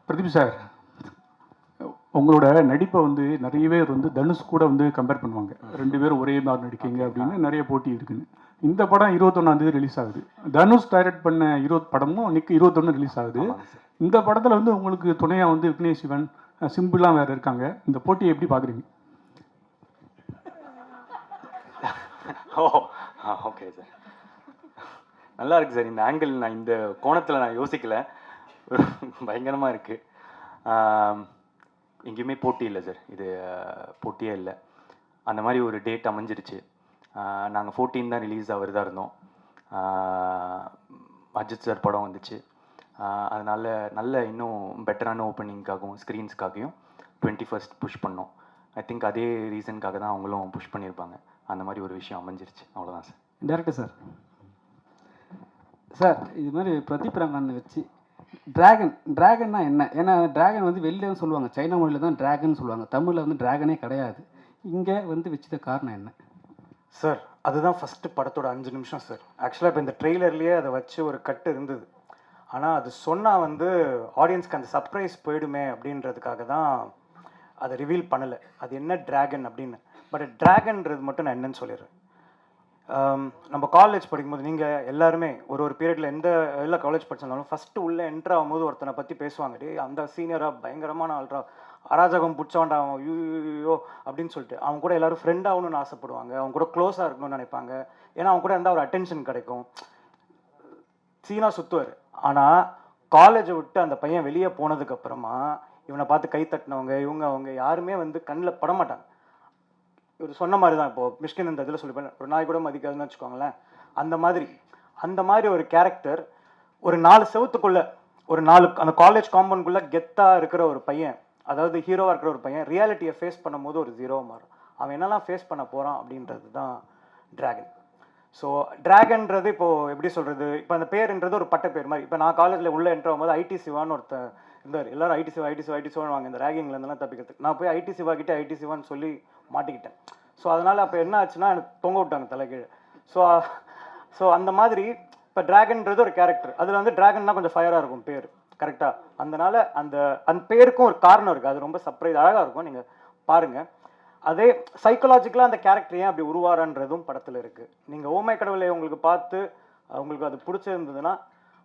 Pradeep sir, உங்களோட நடிப்பை வந்து நிறைய பேர் வந்து தனுஷ் கூட வந்து கம்பேர் பண்ணுவாங்க. 2 பேரும் ஒரே மாதிரி நடிக்கீங்க அப்படின்னு நிறைய போட்டி இருக்குன்னு. இந்த படம் 21ஆம் தேதி ரிலீஸ் ஆகுது. தனுஷ் டைரக்ட் பண்ண 20 படமும் இன்னைக்கு 21 ரிலீஸ் ஆகுது. இந்த படத்தில் வந்து உங்களுக்கு துணையாக வந்து விக்னேஷ் சிவன், சிம்பிளாக வேறு இருக்காங்க. இந்த போட்டியை எப்படி பார்க்குறீங்க? ஓ ஓகே சார், நல்லா இருக்குது சார். இந்த ஆங்கிள் நான் இந்த கோணத்தில் நான் யோசிக்கல. பயங்கரமாக இருக்குது. எங்கேயுமே போட்டி இல்லை சார், இது போட்டியே இல்லை. அந்த மாதிரி ஒரு டேட் அமைஞ்சிருச்சு. நாங்கள் 14 தான் ரிலீஸ் ஆகிறதா இருந்தோம். அஜித் சார் படம் வந்துச்சு. அதனால் நல்ல இன்னும் பெட்டரான ஓப்பனிங்காகவும் ஸ்க்ரீன்ஸ்க்காகவும் 21st புஷ் பண்ணோம். ஐ திங்க் அதே ரீசனுக்காக தான் அவங்களும் புஷ் பண்ணியிருப்பாங்க. அந்த மாதிரி ஒரு விஷயம் அமைஞ்சிருச்சு, அவ்வளோதான் சார். டேரக்டர் சார், சார் இது மாதிரி பிரதீப் ரங்கன் வச்சு டிராகன்னா என்ன? ஏன்னா டிராகன் வந்து வெளியில தான் சொல்லுவாங்க, சைனா மொழியில் தான் டிராகன் சொல்லுவாங்க, தமிழில் வந்து டிராகனே கிடையாது. இங்கே வந்து வச்சது காரணம் என்ன சார்? அதுதான் ஃபஸ்ட்டு படத்தோட 5 நிமிஷம் சார். ஆக்சுவலாக இப்போ இந்த ட்ரெய்லர்லேயே அதை வச்சு ஒரு கட்டு இருந்தது. ஆனால் அது சொன்னால் வந்து ஆடியன்ஸ்க்கு அந்த சர்ப்ரைஸ் போயிடுமே அப்படின்றதுக்காக தான் அதை ரிவீல் பண்ணலை, அது என்ன டிராகன் அப்படின்னு. பட் டிராகன்றது மட்டும் நான் என்னன்னு சொல்லிடுறேன். நம்ம காலேஜ் படிக்கும்போது நீங்கள் எல்லாருமே ஒரு பீரியடில் எல்லா காலேஜ் படிச்சிருந்தாலும் ஃபஸ்ட்டு உள்ளே என்ட்ரு ஆகும்போது ஒருத்தனை பற்றி பேசுவாங்க, டே அந்த சீனியராக பயங்கரமான ஆள்ரா, அராஜகம் பிடிச்சவன்டா அவன், யூ அப்படின்னு சொல்லிட்டு அவங்க கூட எல்லோரும் ஃப்ரெண்ட் ஆகணும்னு ஆசைப்படுவாங்க, அவங்க கூட க்ளோஸாக இருக்கணும்னு நினைப்பாங்க. ஏன்னா அவங்க கூட இருந்தால் ஒரு அட்டென்ஷன் கிடைக்கும். சீனா சுற்றுவார். ஆனால் காலேஜை விட்டு அந்த பையன் வெளியே போனதுக்கப்புறமா இவனை பார்த்து கை தட்டினவங்க அவங்க யாருமே வந்து கண்ணில் படமாட்டாங்க. இவர் சொன்ன மாதிரி தான், இப்போது மிஷ்கின் இந்த இதில் சொல்லிப்பேன், ஒரு நாய் கூட மதிக்காதுன்னு வச்சுக்கோங்களேன். அந்த மாதிரி ஒரு கேரக்டர் ஒரு 4 செவத்துக்குள்ளே, ஒரு 4 அந்த காலேஜ் காம்பவுண்டுக்குள்ளே கெத்தாக இருக்கிற ஒரு பையன், அதாவது ஹீரோவாக இருக்கிற ஒரு பையன் ரியாலிட்டியை ஃபேஸ் பண்ணும்போது ஒரு ஜீரோவாக மாறும். அவன் என்னெல்லாம் ஃபேஸ் பண்ண போகிறான் அப்படின்றது தான் டிராகன். ஸோ டிராகன்றது இப்போது எப்படி சொல்கிறது, இப்போ அந்த பேருன்றது ஒரு பட்ட பேர் மாதிரி. இப்போ நான் காலேஜில் உள்ளே என்ட்ரு ஆகும்போது ஐடி சிவான்னு ஒருத்தர் இருந்தார். எல்லாரும் ஐடி சிவான்னு வாங்க இந்த ரேகிங்லேருந்துலாம் தப்பிக்கிறதுக்கு. நான் போய் ஐடி சிவா கிட்டே ஐடி சிவான்னு சொல்லி மாட்டிக்கிட்டேன். ஸோ அதனால் அப்போ என்ன ஆச்சுன்னா எனக்கு தொங்க விட்டாங்க தலைகீழ். ஸோ அந்த மாதிரி இப்போ டிராகன்றது ஒரு கேரக்டர். அதில் வந்து டிராகன்னா கொஞ்சம் ஃபயராக இருக்கும் பேர், கரெக்டாக? அதனால் அந்த பேருக்கும் ஒரு காரணம் இருக்குது. அது ரொம்ப சர்ப்ரைஸ் அழகாக இருக்கும், நீங்கள் பாருங்கள். அதே சைக்கலாஜிக்கலாக அந்த கேரக்டர் ஏன் அப்படி உருவாரன்றதும் படத்தில் இருக்குது. நீங்கள் ஓமை கடவுளை உங்களுக்கு பார்த்து உங்களுக்கு அது பிடிச்சிருந்ததுன்னா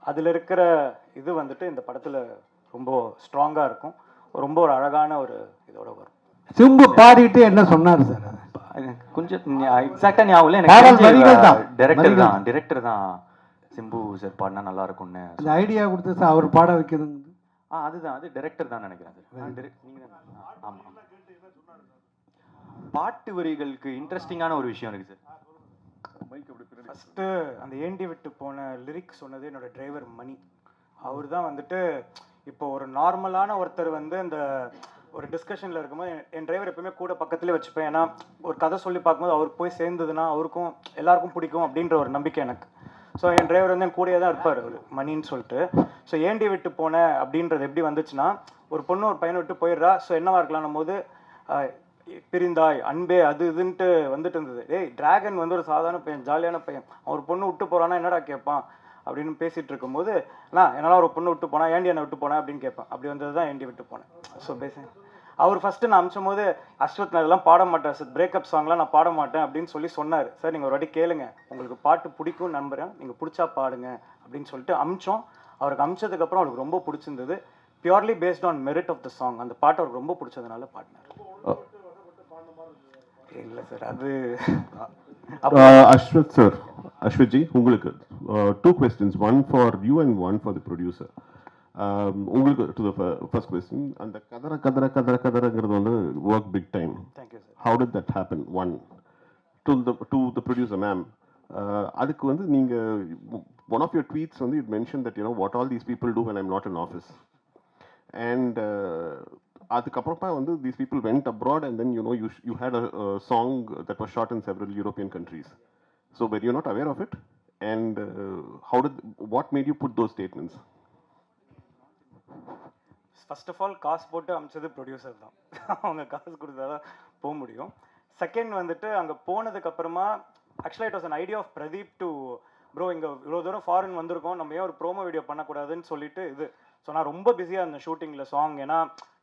அதில் இருக்கிற இது வந்துட்டு இந்த படத்தில் ரொம்ப ஸ்ட்ராங்காக இருக்கும். ரொம்ப ஒரு அழகான ஒரு இதோட வரும். சிம்பு பாடிட்டு என்ன சொன்னார் சார்? கொஞ்சம் எக்ஸாக்டாக ஞாபகம் இல்லை எனக்கு. டிரெக்டர் தான் சிம்பு சார் பாடினா நல்லா இருக்கும்னு அந்த ஐடியா கொடுத்து சார் அவர் பாட வைக்கிறது. அதுதான், அது டிரெக்டர் தான் நினைக்கிறேன் சார். ஆமாம், பாட்டு வரிகளுக்கு இன்ட்ரெஸ்டிங்கான ஒரு விஷயம் இருக்குது சார். ஃபஸ்ட்டு அந்த ஏண்டி விட்டு போன லிரிக் சொன்னது என்னோட டிரைவர் மணி. அவர் தான் வந்துட்டு இப்போ ஒரு நார்மலான ஒருத்தர் வந்து அந்த ஒரு டிஸ்கஷனில் இருக்கும்போது என் டிரைவர் எப்பவுமே கூட பக்கத்துலேயே வச்சுப்பேன். ஏன்னா ஒரு கதை சொல்லி பார்க்கும்போது அவருக்கு போய் சேர்ந்ததுன்னா அவருக்கும் எல்லாருக்கும் பிடிக்கும் அப்படின்ற ஒரு நம்பிக்கை எனக்கு. ஸோ என் டிரைவர் வந்து என் கூடயே தான் இருப்பார் அவர் மணின்னு சொல்லிட்டு. ஸோ ஏண்டி விட்டு போன அப்படின்றது எப்படி வந்துச்சுன்னா, ஒரு பொண்ணு ஒரு பையனை விட்டு போயிடுறா. ஸோ என்னவா இருக்கலாம்னும் போது பிரிந்தாய் அன்பே அது இதுன்ட்டு வந்துட்டு இருந்தது. டேய் டிராகன் வந்து ஒரு சாதாரண பையன், ஜாலியான பையன், அவர் பொண்ணு விட்டு போகிறான்னா என்னடா கேட்பான் அப்படின்னு பேசிகிட்டு இருக்கும்போது, நான் என்னால் ஒரு பொண்ணு விட்டு போனால் ஏண்டி என்னை விட்டு போனேன் அப்படின்னு கேட்பேன். அப்படி வந்தது தான் ஏண்டி விட்டு போனேன். ஸோ அவர் ஃபஸ்ட்டு நான் அமிச்சும் போது, அஸ்வத் நான் இதெல்லாம் பாட மாட்டேன் சார், பிரேக்கப் சாங்லாம் நான் பாட மாட்டேன் அப்படின்னு சொல்லி சொன்னார். சார் நீங்கள் ஒரு வாட்டி கேளுங்க, உங்களுக்கு பாட்டு பிடிக்கும் நம்புகிறேன், நீங்கள் பிடிச்சா பாடுங்க அப்படின்னு சொல்லிட்டு அமிச்சோம். அவருக்கு அமிச்சதுக்கப்புறம் அவருக்கு ரொம்ப பிடிச்சிருந்தது. Purely based on merit of the song. அந்த பாட்டு அவருக்கு ரொம்ப பிடிச்சதுனால பாடினார். இல்லை சார், அது Ashwat sir, Ashwat ji, உங்களுக்கு 2 questions, one for you and one for the producer. உங்களுக்கு to the first question, அந்த கதறங்கிறது வந்து work big time. Thank you sir. How did that happen? One to the producer ma'am. அதுக்கு வந்து நீங்க one of your tweets வந்து you mentioned that what all these people do when I'm not in office. And அதுக்கப்புறமா வந்து these people went abroad and then you had a song that was shot in several European countries. So were you not aware of it? And what made you put those statements? First of all காசு போட்டு அமிச்சது producer தான். அவங்க காசு கொடுத்தா தான் போக முடியும். Second வந்துட்டு அங்கே போனதுக்கப்புறமா ஆக்சுவலாக it was an idea of Pradeep to bro, இங்கே இவ்வளோ தூரம் ஃபாரின் வந்திருக்கோம், நம்ம ஏன் ஒரு ப்ரோமோ வீடியோ பண்ணக்கூடாதுன்னு சொல்லிட்டு இது ஸோ நான் ரொம்ப பிஸியாக இருந்தேன் ஷூட்டிங்கில் சாங். ஏன்னா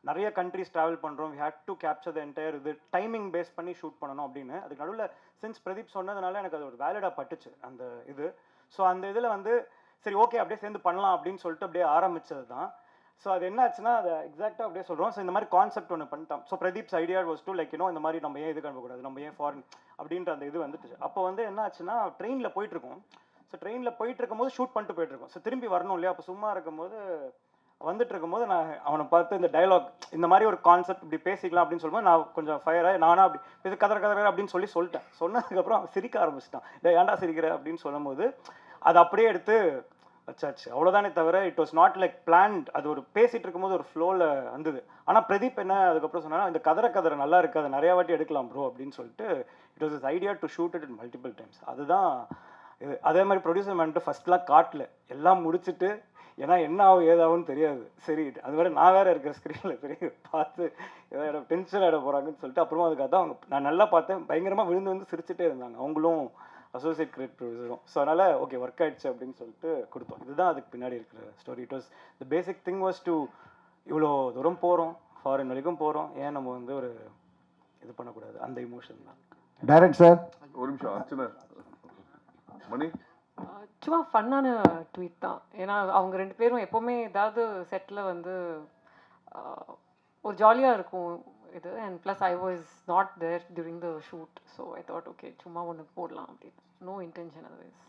நிறைய கண்ட்ரிஸ் ட்ராவல் பண்ணுறோம், we had to capture the entire இது, டைமிங் பேஸ் பண்ணி ஷூட் பண்ணணும் அப்படின்னு. அதுக்கு நடுவில் சின்ஸ் பிரதீப் சொன்னதுனால எனக்கு அது ஒரு வேலிடாக பட்டுச்சு அந்த இது. ஸோ அந்த இதில் வந்து சரி ஓகே அப்படியே சேர்ந்து பண்ணலாம் அப்படின்னு சொல்லிட்டு அப்படியே ஆரம்பித்தது தான். ஸோ அது என்ன ஆச்சுன்னா அதை எக்ஸாக்டாக அப்படியே சொல்கிறோம். ஸோ இந்த மாதிரி கான்செப்ட் ஒன்று பண்ணிட்டோம். So Pradeep's idea was to like இந்த மாதிரி நம்ம ஏன் இது கண்டுக்கூடாது, நம்ம ஏன் ஃபாரின் அப்படின்ற அந்த இது வந்துட்டு. அப்போ வந்து என்ன ஆச்சுன்னா ட்ரெயினில் போயிட்டுருக்கோம். ஸோ ட்ரெயினில் போயிட்டு இருக்கும்போது ஷூட் பண்ணிட்டு போயிட்டுருக்கோம். ஸோ திரும்பி வரணும் இல்லையா, அப்போ சும்மா இருக்கும்போது வந்துட்டு இருக்கும்போது நான் அவனை பார்த்து இந்த டைலாக் இந்த மாதிரி ஒரு கான்செப்ட் இப்படி பேசிக்கலாம் அப்படின்னு சொல்லும்போது நான் கொஞ்சம் ஃபயராக நானும் அப்படி இது கதற அப்படின்னு சொல்லிட்டேன். சொன்னதுக்கப்புறம் அவன் சிரிக்க ஆரம்பிச்சிட்டான். இல்லை ஏன்டா சிரிக்கிற அப்படின்னு சொல்லும்போது அதை அப்படியே எடுத்து வச்சாச்சு, அவ்வளோதானே தவிர it was not like plant. அது ஒரு பேசிகிட்டு இருக்கும்போது ஒரு ஃப்ளோவில் வந்தது. ஆனால் பிரதீப் என்ன அதுக்கப்புறம் சொன்னா, இந்த கதற நல்லா இருக்குது, அதை நிறையா வாட்டி எடுக்கலாம் ப்ரோ அப்படின்னு சொல்லிட்டு it was is idea to shoot it in multiple times. அதுதான் இது. அதே மாதிரி ப்ரொடியூசர் மேன்ட்டு ஃபஸ்ட்லாம் காட்டல, எல்லாம் முடிச்சுட்டு ஏன்னா என்ன ஆகும் ஏதாகும்னு தெரியாது. சரி அது வேறு நான் வேறு இருக்கிற ஸ்க்ரீனில் பெரிய பார்த்து ஏதோ டென்ஷன் ஆகிட போகிறாங்கன்னு சொல்லிட்டு அப்புறமா அதுக்காக தான் அவங்க நான் நல்லா பார்த்தேன், பயங்கரமாக விழுந்து சிரிச்சுட்டே இருந்தாங்க அவங்களும், அசோசியேட் கிரியேட் ப்ரொடியூசரும். ஸோ அதனால் ஓகே ஒர்க் ஆயிடுச்சு அப்படின்னு சொல்லிட்டு கொடுத்தோம். இதுதான் அதுக்கு பின்னாடி இருக்கிற story. It was the basic thing was to இவ்வளோ தூரம் போகிறோம், ஃபாரின் வரைக்கும் போகிறோம், ஏன் நம்ம வந்து ஒரு இது பண்ணக்கூடாது, அந்த இமோஷன் தான். Direct sir. ஒரு நிமிஷம் அர்ச்சனா மணி. சும்மா ஃபன்னான ட்வீட் தான். ஏன்னா அவங்க 2 பேரும் எப்போவுமே ஏதாவது செட்டில் வந்து ஒரு ஜாலியாக இருக்கும் இது. And plus I was not there during the shoot. So I thought okay சும்மா ஒன்று போடலாம் அப்படின்னு. No intention otherwise.